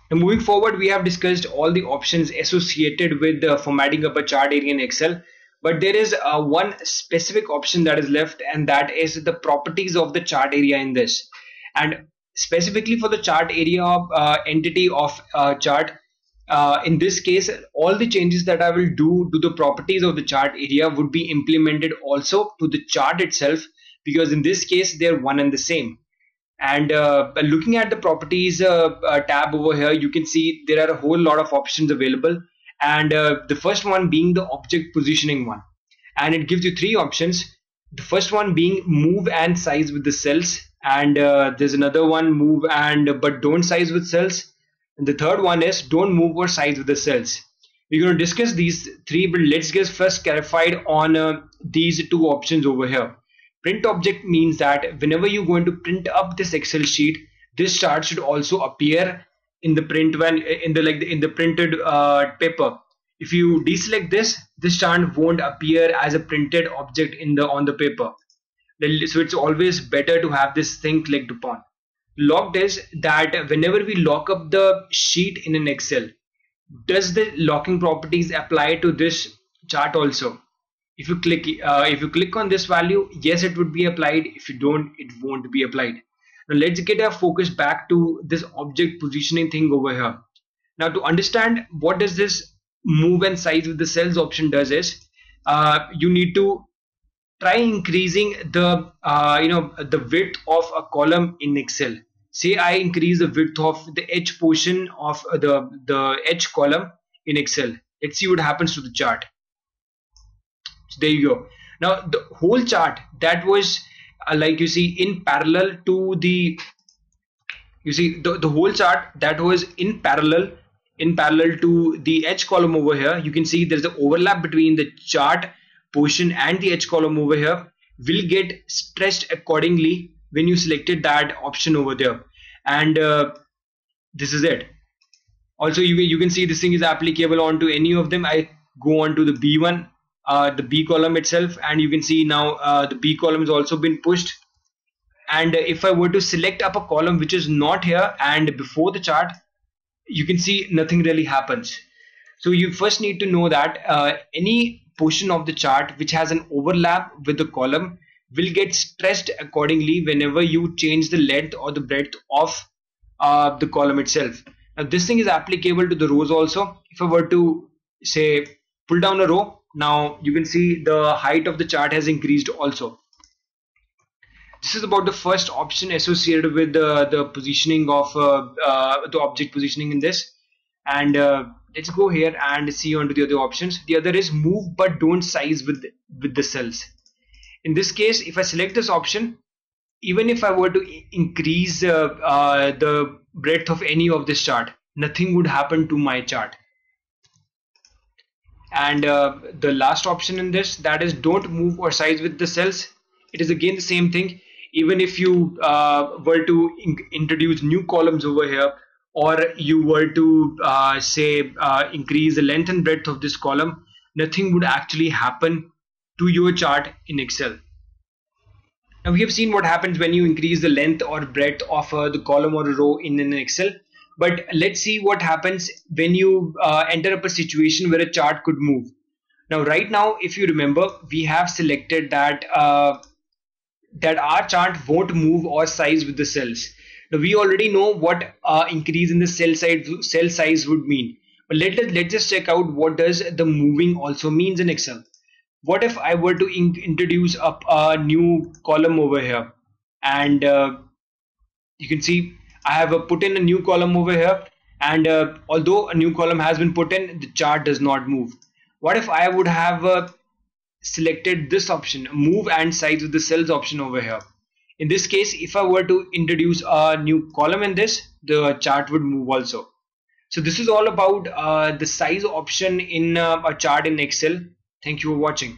Now, moving forward, we have discussed all the options associated with formatting up a chart area in Excel. But there is one specific option that is left, and that is the properties of the chart area in this. And specifically for the chart area entity of chart, in this case, all the changes that I will do to the properties of the chart area would be implemented also to the chart itself, because in this case, they're one and the same. And looking at the properties tab over here, you can see there are a whole lot of options available. And the first one being the object positioning one. And it gives you three options. The first one being move and size with the cells. And there's another one, move and but don't size with cells. And the third one is don't move or size with the cells. We're going to discuss these three, but let's get first clarified on these two options over here. Print object means that whenever you're going to print up this Excel sheet, this chart should also appear in the print when in the printed paper. If you deselect this chart won't appear as a printed object in the on the paper. So it's always better to have this thing clicked upon. Locked is that whenever we lock up the sheet in an Excel, does the locking properties apply to this chart also? If you click on this value, yes, it would be applied. If you don't, it won't be applied. Now let's get our focus back to this object positioning thing over here. Now to understand what does this move and size with the cells option does is, you need to try increasing the the width of a column in Excel. Say I increase the width of the H portion of the H column in Excel. Let's see what happens to the chart. So there you go. Now the whole chart that was like you see in parallel to the the whole chart that was in parallel to the H column over here. You can see there's an overlap between the chart portion and the H column over here will get stretched accordingly when you selected that option over there. And this is it. Also, you can see this thing is applicable onto any of them. I go on to the B1, the B column itself, and you can see now the B column has also been pushed. And if I were to select up a column which is not here and before the chart, you can see nothing really happens. So you first need to know that any portion of the chart which has an overlap with the column will get stretched accordingly whenever you change the length or the breadth of the column itself. Now this thing is applicable to the rows also. If I were to say pull down a row, now you can see the height of the chart has increased also. This is about the first option associated with the positioning of the object positioning in this. And let's go here and see onto the other options. The other is move but don't size with the cells. In this case, if I select this option, even if I were to increase the breadth of any of this chart, nothing would happen to my chart. And the last option in this, that is don't move or size with the cells. It is again the same thing. Even if you were to introduce new columns over here, or you were to say increase the length and breadth of this column, nothing would actually happen to your chart in Excel. Now we have seen what happens when you increase the length or breadth of the column or a row in an Excel. But let's see what happens when you enter up a situation where a chart could move. Now right now, if you remember, we have selected that that our chart won't move or size with the cells. Now we already know what increase in the cell size would mean. But let's just check out what does the moving also means in Excel. What if I were to introduce up a new column over here, and you can see I have put in a new column over here, and although a new column has been put in, the chart does not move. What if I would have selected this option, move and size with the cells option over here? In this case, if I were to introduce a new column in this, the chart would move also. So this is all about the size option in a chart in Excel. Thank you for watching.